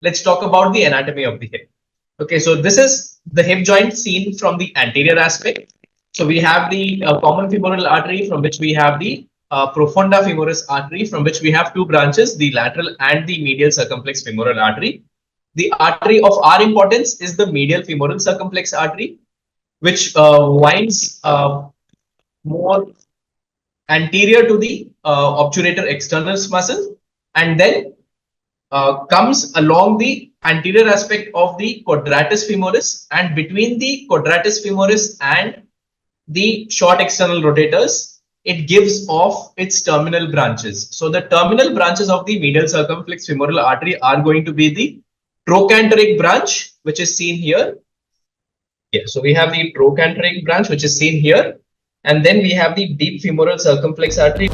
let's talk about the anatomy of the hip. Okay, so this is the hip joint seen from the anterior aspect. So we have the common femoral artery, from which we have the profunda femoris artery, from which we have two branches, the lateral and the medial circumflex femoral artery. The artery of our importance is the medial femoral circumflex artery, which winds more anterior to the obturator externus muscle, and then comes along the anterior aspect of the quadratus femoris, and between the quadratus femoris and the short external rotators, it gives off its terminal branches. So the terminal branches of the medial circumflex femoral artery are going to be the trochanteric branch, which is seen here. Yeah, so we have the trochanteric branch, which is seen here, and then we have the deep femoral circumflex artery.